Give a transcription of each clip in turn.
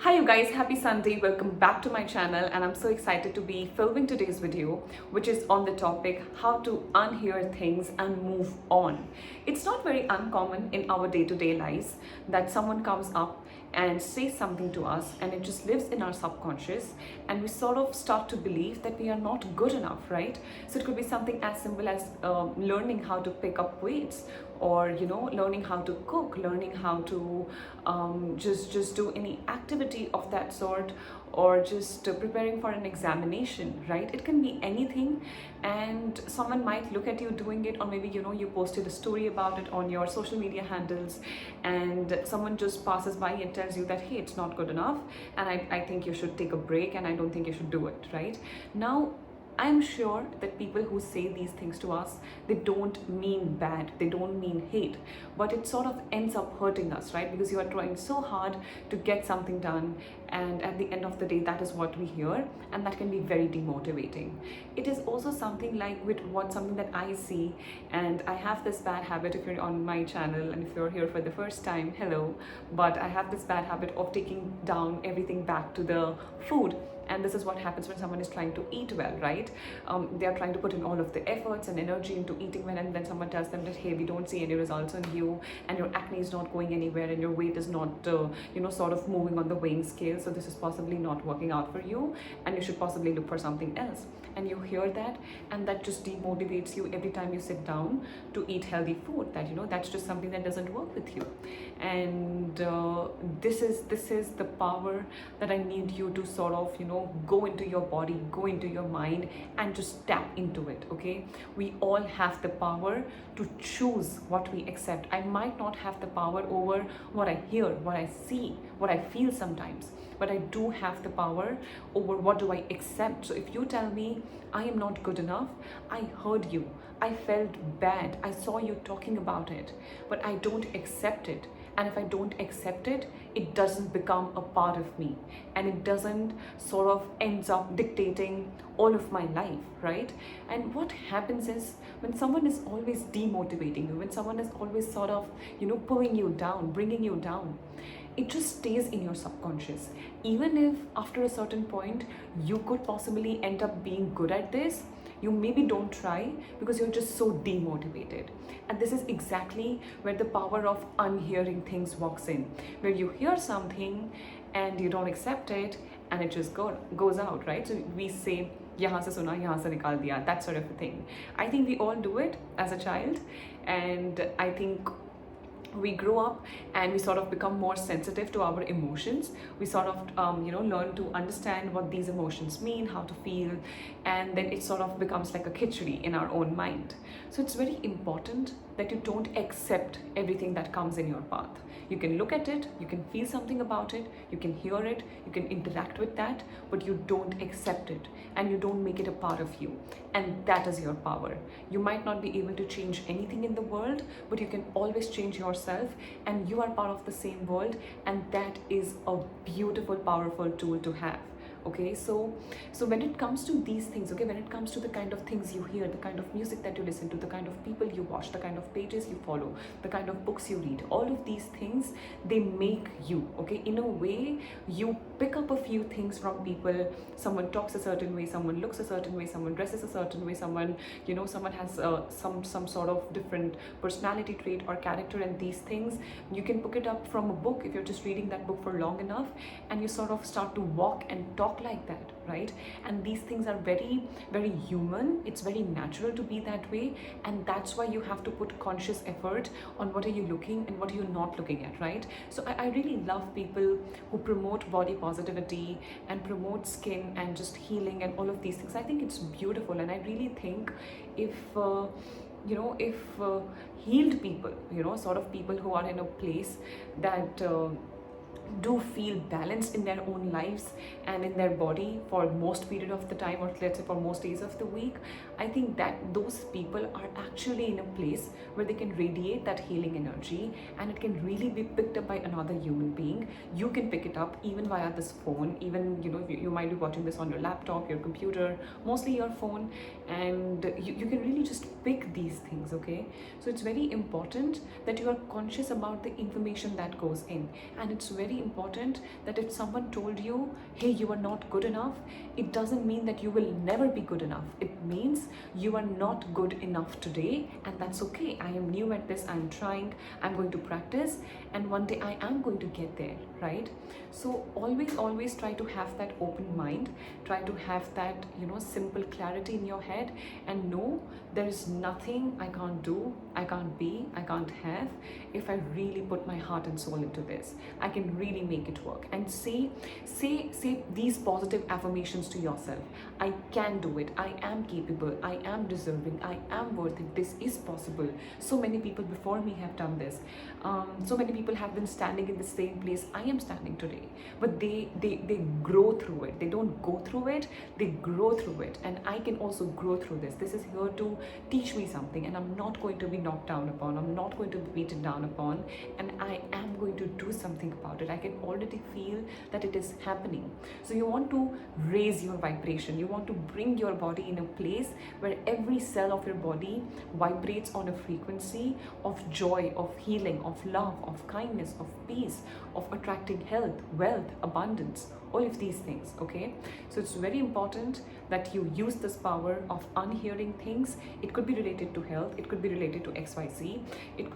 Hi you guys, happy Sunday. Welcome back to my channel, and I'm so excited to be filming today's video, which is on the topic how to unhear things and move on. It's not very uncommon in our day-to-day lives that someone comes up and says something to us and it just lives in our subconscious, and we sort of start to believe that we are not good enough, right? So it could be something as simple as learning how to pick up weights, or learning how to cook, learning how to just do any activity of that sort, or just preparing for an examination, right? It can be anything, and someone might look at you doing it, or maybe you posted a story about it on your social media handles, and someone just passes by and tells you that, hey, it's not good enough, and I think you should take a break, and I don't think you should do it, right? Now, I'm sure that people who say these things to us, they don't mean bad, they don't mean hate, but it sort of ends up hurting us, right? Because you are trying so hard to get something done, and at the end of the day, that is what we hear, and that can be very demotivating. It is also something like something that I see, and I have this bad habit. If you're on my channel and if you're here for the first time, hello, but I have this bad habit of taking down everything back to the food. And this is what happens when someone is trying to eat well, right? They are trying to put in all of the efforts and energy into eating well, and then someone tells them that, hey, we don't see any results on you, and your acne is not going anywhere, and your weight is not sort of moving on the weighing scale, so this is possibly not working out for you, and you should possibly look for something else. And you hear that, and that just demotivates you every time you sit down to eat healthy food, that that's just something that doesn't work with you. And this is the power that I need you to sort of go into your body, go into your mind, and just tap into it. Okay, we all have the power to choose what we accept. I might not have the power over what I hear, what I see, what I feel sometimes, but I do have the power over what do I accept. So if you tell me I am not good enough, I heard you, I felt bad, I saw you talking about it, but I don't accept it. And if I don't accept it, it doesn't become a part of me, and it doesn't sort of ends up dictating all of my life, right? And what happens is, when someone is always demotivating you, when someone is always sort of pulling you down, bringing you down, it just stays in your subconscious. Even if after a certain point you could possibly end up being good at this, you maybe don't try because you're just so demotivated. And this is exactly where the power of unhearing things walks in, where you hear something and you don't accept it, and it just goes out, right? So we say, yahan se suna, yahan se nikal diya, that sort of a thing. I think we all do it as a child, and I think we grow up and we sort of become more sensitive to our emotions. We sort of learn to understand what these emotions mean, how to feel, and then it sort of becomes like a khichdi in our own mind. So it's very important that you don't accept everything that comes in your path. You can look at it, you can feel something about it, you can hear it, you can interact with that, but you don't accept it, and you don't make it a part of you. And that is your power. You might not be able to change anything in the world, but you can always change yourself, and you are part of the same world, and that is a beautiful, powerful tool to have. Okay, so when it comes to these things, okay, when it comes to the kind of things you hear, the kind of music that you listen to, the kind of people you watch, the kind of pages you follow, the kind of books you read, all of these things, they make you, okay? In a way, you pick up a few things from people. Someone talks a certain way, someone looks a certain way, someone dresses a certain way, someone someone has some sort of different personality trait or character, and these things you can pick it up from a book if you're just reading that book for long enough, and you sort of start to walk and talk like that, right? And these things are very, very human. It's very natural to be that way, and that's why you have to put conscious effort on what are you looking and what are you not looking at, right? So I really love people who promote body positivity and promote skin and just healing and all of these things. I think it's beautiful, and I really think if healed people, sort of people who are in a place that do feel balanced in their own lives and in their body for most period of the time, or let's say for most days of the week, I think that those people are actually in a place where they can radiate that healing energy, and it can really be picked up by another human being. You can pick it up even via this phone, even you might be watching this on your laptop, your computer, mostly your phone, and you can really just pick these things. Okay, so it's very important that you are conscious about the information that goes in, and it's very very important that if someone told you, hey, you are not good enough, it doesn't mean that you will never be good enough. It means you are not good enough today, and that's okay. I am new at this, I'm trying, I'm going to practice, and one day I am going to get there, right? So always try to have that open mind, try to have that, simple clarity in your head, and know there is nothing I can't do, I can't be, I can't have. If I really put my heart and soul into this, I can really make it work. And say these positive affirmations to yourself. I can do it, I am capable, I am deserving, I am worth it, this is possible. So many people before me have done this. So many people have been standing in the same place I am standing today, but they grow through it. They don't go through it, they grow through it. And I can also grow through this. This is here to teach me something, and I'm not going to be knocked down upon, I'm not going to be beaten down upon, and I am going to do something about it. I can already feel that it is happening. So you want to raise your vibration, you want to bring your body in a place where every cell of your body vibrates on a frequency of joy, of healing, of love, of kindness, of peace, of attracting health, wealth, abundance, all of these things. Okay, so it's very important that you use this power of unhearing things. It could be related to health, it could be related to XYZ.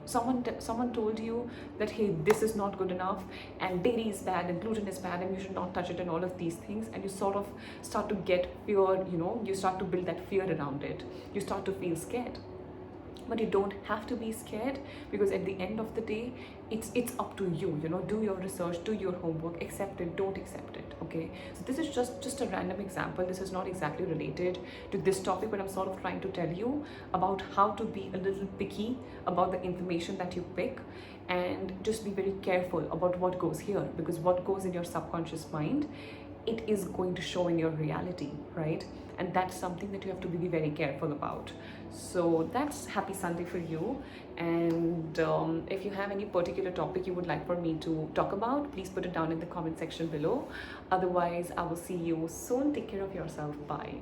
Someone told you that, hey, this is not good enough, and dairy is bad, and gluten is bad, and you should not touch it, and all of these things, and you sort of start to get fear, you start to build that fear around it, you start to feel scared. But you don't have to be scared, because at the end of the day, it's up to you. Do your research, do your homework, accept it, don't accept it. Okay, so this is just a random example. This is not exactly related to this topic, but I'm sort of trying to tell you about how to be a little picky about the information that you pick, and just be very careful about what goes here, because what goes in your subconscious mind, it is going to show in your reality, right? And that's something that you have to be very careful about. So that's happy Sunday for you. And if you have any particular topic you would like for me to talk about, please put it down in the comment section below. Otherwise, I will see you soon. Take care of yourself. Bye.